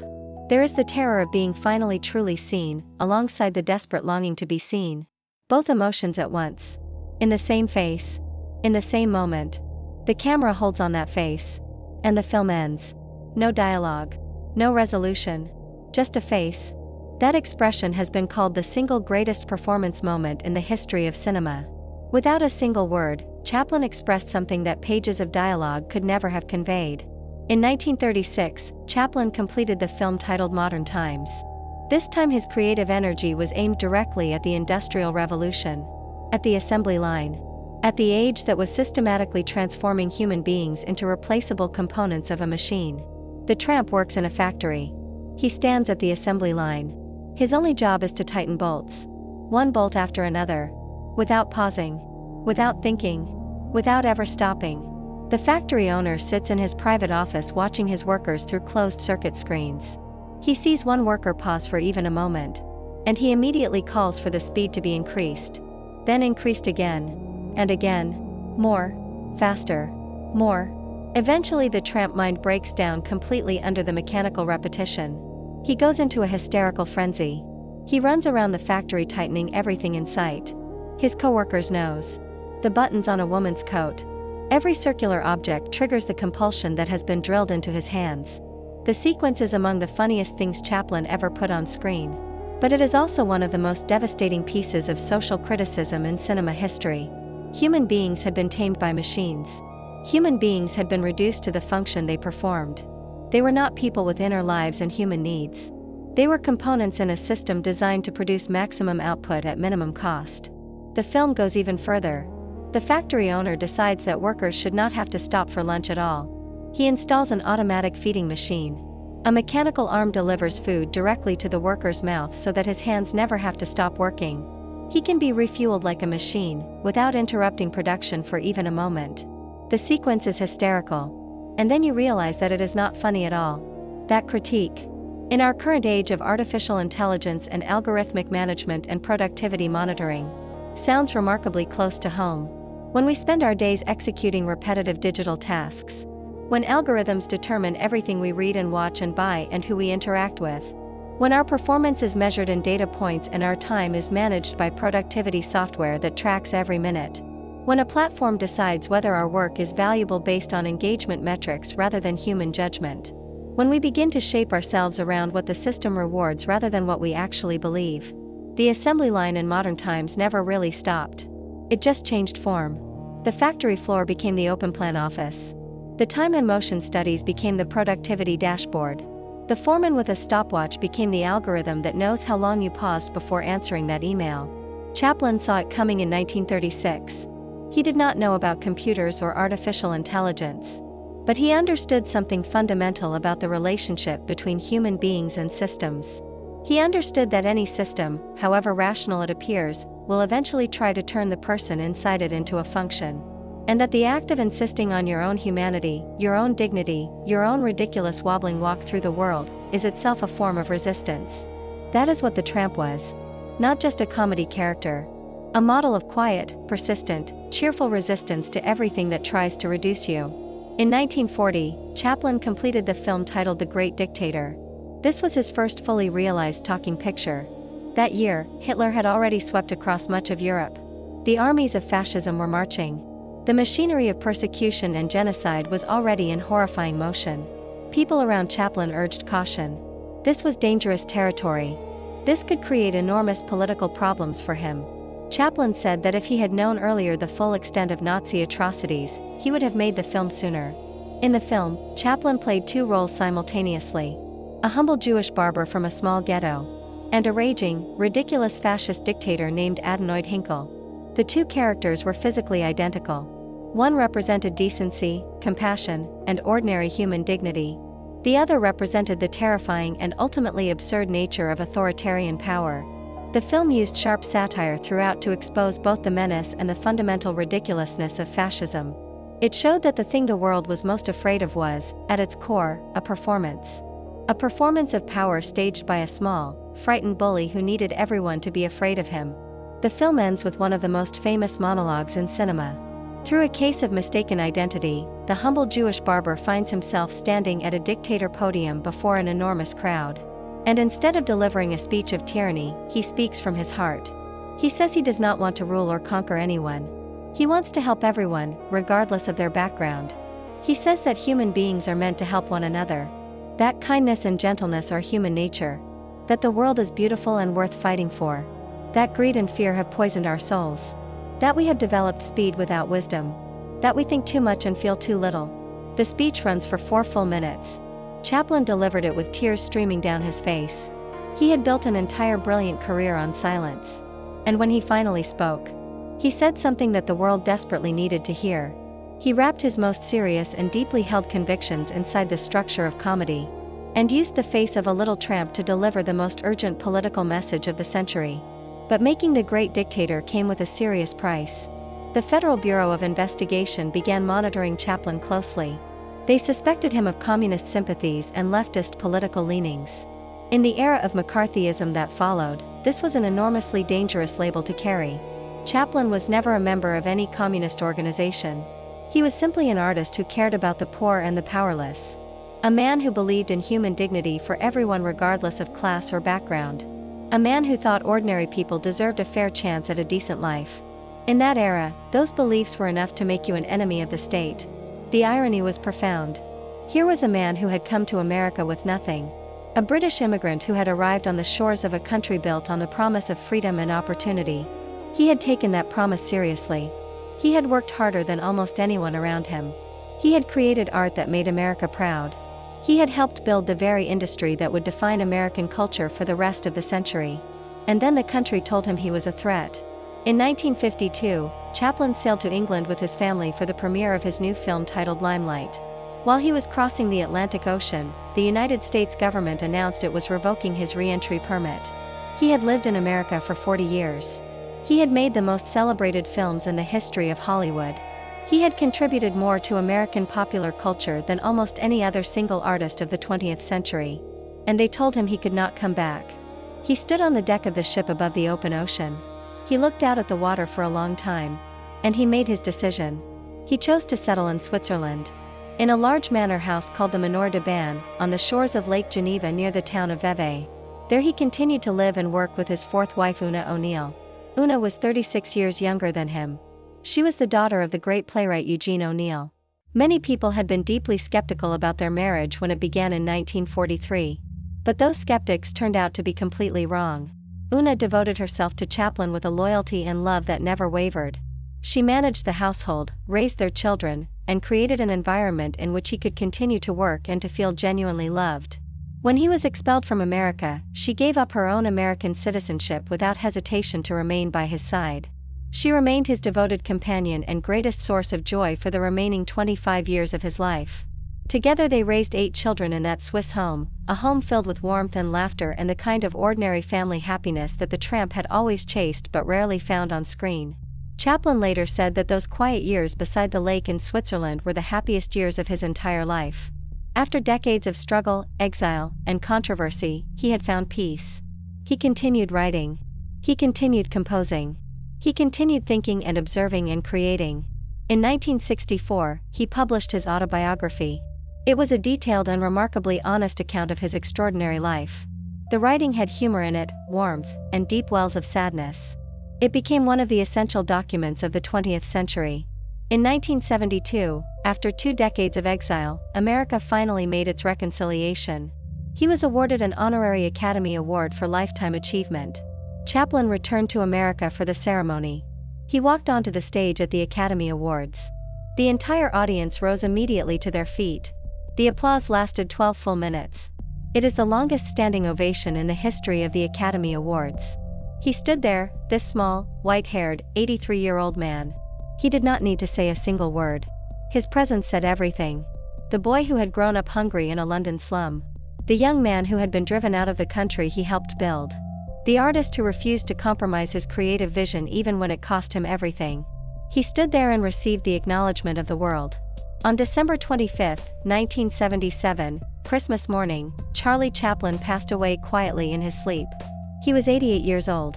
There is the terror of being finally truly seen, alongside the desperate longing to be seen. Both emotions at once. In the same face. In the same moment. The camera holds on that face. And the film ends. No dialogue. No resolution. Just a face. That expression has been called the single greatest performance moment in the history of cinema. Without a single word, Chaplin expressed something that pages of dialogue could never have conveyed. In 1936, Chaplin completed the film titled Modern Times. This time his creative energy was aimed directly at the Industrial Revolution. At the assembly line. At the age that was systematically transforming human beings into replaceable components of a machine. The tramp works in a factory. He stands at the assembly line. His only job is to tighten bolts. One bolt after another. Without pausing. Without thinking. Without ever stopping. The factory owner sits in his private office watching his workers through closed-circuit screens. He sees one worker pause for even a moment. And he immediately calls for the speed to be increased. Then increased again. And again. More. Faster. More. Eventually the tramp mind breaks down completely under the mechanical repetition. He goes into a hysterical frenzy. He runs around the factory tightening everything in sight. His coworker's nose. The buttons on a woman's coat. Every circular object triggers the compulsion that has been drilled into his hands. The sequence is among the funniest things Chaplin ever put on screen. But it is also one of the most devastating pieces of social criticism in cinema history. Human beings had been tamed by machines. Human beings had been reduced to the function they performed. They were not people with inner lives and human needs. They were components in a system designed to produce maximum output at minimum cost. The film goes even further. The factory owner decides that workers should not have to stop for lunch at all. He installs an automatic feeding machine. A mechanical arm delivers food directly to the worker's mouth so that his hands never have to stop working. He can be refueled like a machine, without interrupting production for even a moment. The sequence is hysterical. And then you realize that it is not funny at all. That critique. In our current age of artificial intelligence and algorithmic management and productivity monitoring, sounds remarkably close to home. When we spend our days executing repetitive digital tasks, when algorithms determine everything we read and watch and buy and who we interact with, when our performance is measured in data points and our time is managed by productivity software that tracks every minute, when a platform decides whether our work is valuable based on engagement metrics rather than human judgment, when we begin to shape ourselves around what the system rewards rather than what we actually believe, the assembly line in modern times never really stopped. It just changed form. The factory floor became the open plan office. The time and motion studies became the productivity dashboard. The foreman with a stopwatch became the algorithm that knows how long you paused before answering that email. Chaplin saw it coming in 1936. He did not know about computers or artificial intelligence. But he understood something fundamental about the relationship between human beings and systems. He understood that any system, however rational it appears, will eventually try to turn the person inside it into a function. And that the act of insisting on your own humanity, your own dignity, your own ridiculous wobbling walk through the world, is itself a form of resistance. That is what the Tramp was. Not just a comedy character. A model of quiet, persistent, cheerful resistance to everything that tries to reduce you. In 1940, Chaplin completed the film titled The Great Dictator. This was his first fully realized talking picture. That year, Hitler had already swept across much of Europe. The armies of fascism were marching. The machinery of persecution and genocide was already in horrifying motion. People around Chaplin urged caution. This was dangerous territory. This could create enormous political problems for him. Chaplin said that if he had known earlier the full extent of Nazi atrocities, he would have made the film sooner. In the film, Chaplin played two roles simultaneously: a humble Jewish barber from a small ghetto, and a raging, ridiculous fascist dictator named Adenoid Hinkle. The two characters were physically identical. One represented decency, compassion, and ordinary human dignity. The other represented the terrifying and ultimately absurd nature of authoritarian power. The film used sharp satire throughout to expose both the menace and the fundamental ridiculousness of fascism. It showed that the thing the world was most afraid of was, at its core, a performance. A performance of power staged by a small, frightened bully who needed everyone to be afraid of him. The film ends with one of the most famous monologues in cinema. Through a case of mistaken identity, the humble Jewish barber finds himself standing at a dictator podium before an enormous crowd. And instead of delivering a speech of tyranny, he speaks from his heart. He says he does not want to rule or conquer anyone. He wants to help everyone, regardless of their background. He says that human beings are meant to help one another. That kindness and gentleness are human nature. That the world is beautiful and worth fighting for. That greed and fear have poisoned our souls. That we have developed speed without wisdom. That we think too much and feel too little. The speech runs for 4 full minutes. Chaplin delivered it with tears streaming down his face. He had built an entire brilliant career on silence. And when he finally spoke, he said something that the world desperately needed to hear. He wrapped his most serious and deeply held convictions inside the structure of comedy, and used the face of a little tramp to deliver the most urgent political message of the century. But making The Great Dictator came with a serious price. The Federal Bureau of Investigation began monitoring Chaplin closely. They suspected him of communist sympathies and leftist political leanings. In the era of McCarthyism that followed, this was an enormously dangerous label to carry. Chaplin was never a member of any communist organization. He was simply an artist who cared about the poor and the powerless. A man who believed in human dignity for everyone regardless of class or background. A man who thought ordinary people deserved a fair chance at a decent life. In that era, those beliefs were enough to make you an enemy of the state. The irony was profound. Here was a man who had come to America with nothing. A British immigrant who had arrived on the shores of a country built on the promise of freedom and opportunity. He had taken that promise seriously. He had worked harder than almost anyone around him. He had created art that made America proud. He had helped build the very industry that would define American culture for the rest of the century. And then the country told him he was a threat. In 1952, Chaplin sailed to England with his family for the premiere of his new film titled Limelight. While he was crossing the Atlantic Ocean, the United States government announced it was revoking his re-entry permit. He had lived in America for 40 years. He had made the most celebrated films in the history of Hollywood. He had contributed more to American popular culture than almost any other single artist of the 20th century. and they told him he could not come back. He stood on the deck of the ship above the open ocean. He looked out at the water for a long time. And he made his decision. He chose to settle in Switzerland. In a large manor house called the Manoir de Ban, on the shores of Lake Geneva near the town of Vevey. There he continued to live and work with his fourth wife Una O'Neill. Una was 36 years younger than him. She was the daughter of the great playwright Eugene O'Neill. Many people had been deeply skeptical about their marriage when it began in 1943. But those skeptics turned out to be completely wrong. Una devoted herself to Chaplin with a loyalty and love that never wavered. She managed the household, raised their children, and created an environment in which he could continue to work and to feel genuinely loved. When he was expelled from America, she gave up her own American citizenship without hesitation to remain by his side. She remained his devoted companion and greatest source of joy for the remaining 25 years of his life. Together they raised 8 children in that Swiss home, a home filled with warmth and laughter and the kind of ordinary family happiness that the Tramp had always chased but rarely found on screen. Chaplin later said that those quiet years beside the lake in Switzerland were the happiest years of his entire life. After decades of struggle, exile, and controversy, he had found peace. He continued writing. He continued composing. He continued thinking and observing and creating. In 1964, he published his autobiography. It was a detailed and remarkably honest account of his extraordinary life. The writing had humor in it, warmth, and deep wells of sadness. It became one of the essential documents of the 20th century. In 1972, after 2 decades of exile, America finally made its reconciliation. He was awarded an honorary Academy Award for lifetime achievement. Chaplin returned to America for the ceremony. He walked onto the stage at the Academy Awards. The entire audience rose immediately to their feet. The applause lasted 12 full minutes. It is the longest standing ovation in the history of the Academy Awards. He stood there, this small, white-haired, 83-year-old man. He did not need to say a single word. His presence said everything. The boy who had grown up hungry in a London slum. The young man who had been driven out of the country he helped build. The artist who refused to compromise his creative vision even when it cost him everything. He stood there and received the acknowledgement of the world. On December 25, 1977, Christmas morning, Charlie Chaplin passed away quietly in his sleep. He was 88 years old.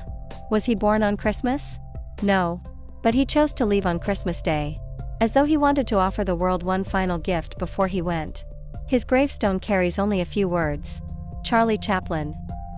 Was he born on Christmas? No. But he chose to leave on Christmas Day. As though he wanted to offer the world one final gift before he went. His gravestone carries only a few words. Charlie Chaplin.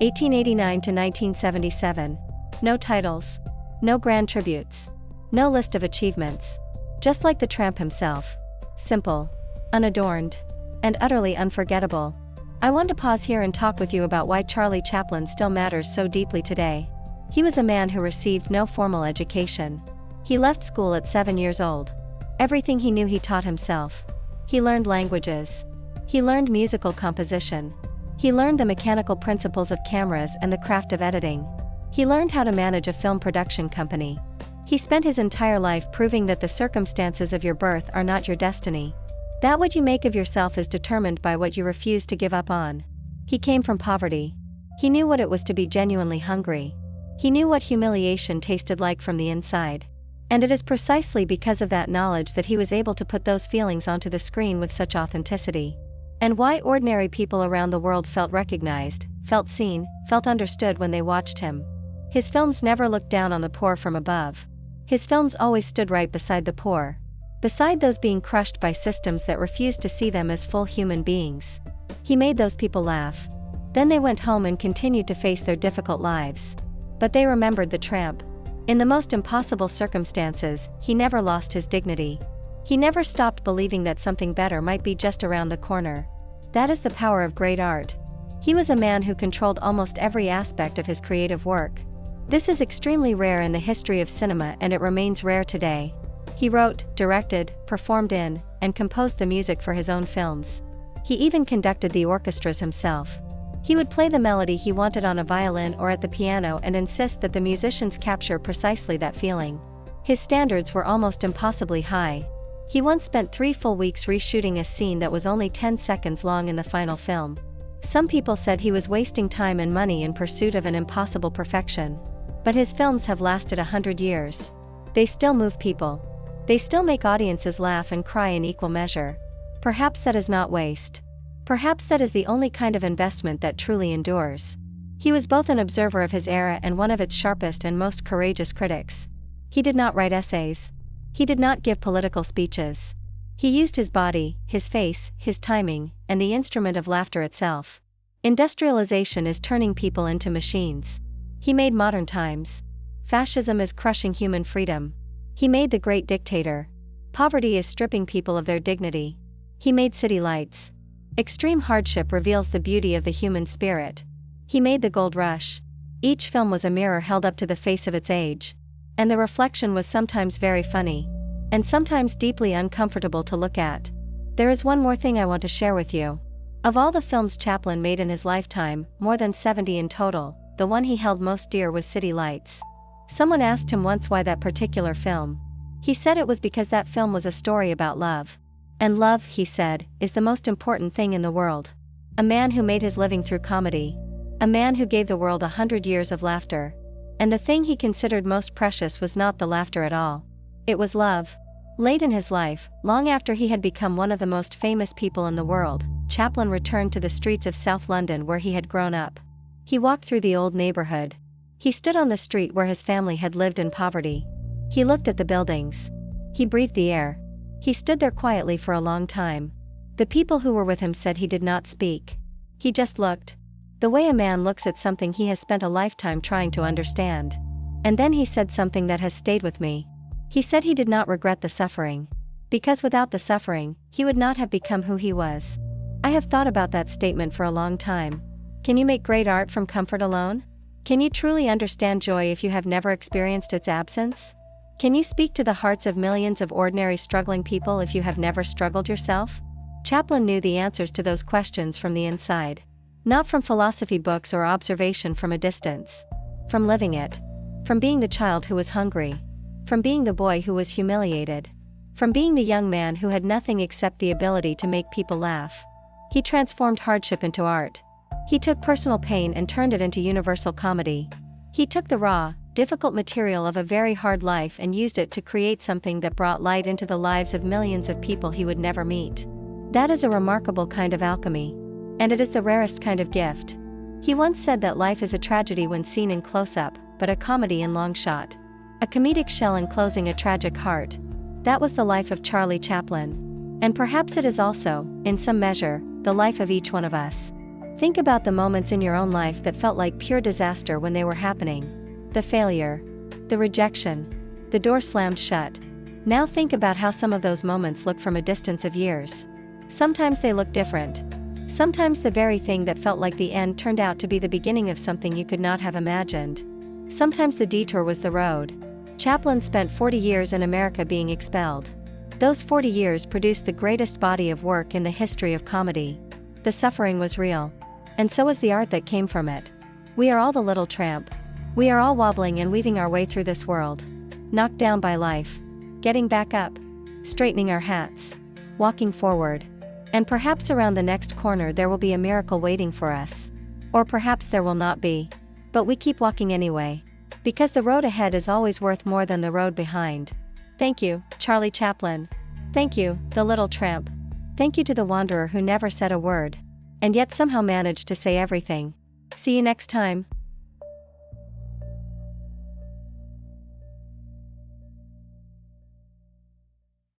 1889 to 1977. No titles. No grand tributes. No list of achievements. Just like the Tramp himself. Simple. Unadorned. And utterly unforgettable. I want to pause here and talk with you about why Charlie Chaplin still matters so deeply today. He was a man who received no formal education. He left school at 7 years old. Everything he knew he taught himself. He learned languages. He learned musical composition. He learned the mechanical principles of cameras and the craft of editing. He learned how to manage a film production company. He spent his entire life proving that the circumstances of your birth are not your destiny. That what you make of yourself is determined by what you refuse to give up on. He came from poverty. He knew what it was to be genuinely hungry. He knew what humiliation tasted like from the inside. And it is precisely because of that knowledge that he was able to put those feelings onto the screen with such authenticity. And why ordinary people around the world felt recognized, felt seen, felt understood when they watched him. His films never looked down on the poor from above. His films always stood right beside the poor. Beside those being crushed by systems that refused to see them as full human beings. He made those people laugh. Then they went home and continued to face their difficult lives. But they remembered the Tramp. In the most impossible circumstances, he never lost his dignity. He never stopped believing that something better might be just around the corner. That is the power of great art. He was a man who controlled almost every aspect of his creative work. This is extremely rare in the history of cinema and it remains rare today. He wrote, directed, performed in, and composed the music for his own films. He even conducted the orchestras himself. He would play the melody he wanted on a violin or at the piano and insist that the musicians capture precisely that feeling. His standards were almost impossibly high. He once spent 3 full weeks reshooting a scene that was only 10 seconds long in the final film. Some people said he was wasting time and money in pursuit of an impossible perfection. But his films have lasted 100 years. They still move people. They still make audiences laugh and cry in equal measure. Perhaps that is not waste. Perhaps that is the only kind of investment that truly endures. He was both an observer of his era and one of its sharpest and most courageous critics. He did not write essays. He did not give political speeches. He used his body, his face, his timing, and the instrument of laughter itself. Industrialization is turning people into machines. He made modern times. Fascism is crushing human freedom. He made the great dictator. Poverty is stripping people of their dignity. He made city lights. Extreme hardship reveals the beauty of the human spirit. He made the gold rush. Each film was a mirror held up to the face of its age. And the reflection was sometimes very funny. And sometimes deeply uncomfortable to look at. There is one more thing I want to share with you. Of all the films Chaplin made in his lifetime, more than 70 in total, the one he held most dear was City Lights. Someone asked him once why that particular film. He said it was because that film was a story about love. And love, he said, is the most important thing in the world. A man who made his living through comedy. A man who gave the world 100 years of laughter. And the thing he considered most precious was not the laughter at all. It was love. Late in his life, long after he had become one of the most famous people in the world, Chaplin returned to the streets of South London where he had grown up. He walked through the old neighborhood. He stood on the street where his family had lived in poverty. He looked at the buildings. He breathed the air. He stood there quietly for a long time. The people who were with him said he did not speak. He just looked. The way a man looks at something he has spent a lifetime trying to understand. And then he said something that has stayed with me. He said he did not regret the suffering. Because without the suffering, he would not have become who he was. I have thought about that statement for a long time. Can you make great art from comfort alone? Can you truly understand joy if you have never experienced its absence? Can you speak to the hearts of millions of ordinary struggling people if you have never struggled yourself? Chaplin knew the answers to those questions from the inside. Not from philosophy books or observation from a distance. From living it. From being the child who was hungry. From being the boy who was humiliated. From being the young man who had nothing except the ability to make people laugh. He transformed hardship into art. He took personal pain and turned it into universal comedy. He took the raw, difficult material of a very hard life and used it to create something that brought light into the lives of millions of people he would never meet. That is a remarkable kind of alchemy. And it is the rarest kind of gift. He once said that life is a tragedy when seen in close-up, but a comedy in long shot. A comedic shell enclosing a tragic heart. That was the life of Charlie Chaplin. And perhaps it is also, in some measure, the life of each one of us. Think about the moments in your own life that felt like pure disaster when they were happening. The failure. The rejection. The door slammed shut. Now think about how some of those moments look from a distance of years. Sometimes they look different. Sometimes the very thing that felt like the end turned out to be the beginning of something you could not have imagined. Sometimes the detour was the road. Chaplin spent 40 years in America being expelled. Those 40 years produced the greatest body of work in the history of comedy. The suffering was real. And so was the art that came from it. We are all the little tramp. We are all wobbling and weaving our way through this world. Knocked down by life. Getting back up. Straightening our hats. Walking forward. And perhaps around the next corner there will be a miracle waiting for us. Or perhaps there will not be. But we keep walking anyway. Because the road ahead is always worth more than the road behind. Thank you, Charlie Chaplin. Thank you, the little tramp. Thank you to the wanderer who never said a word. And yet somehow managed to say everything. See you next time.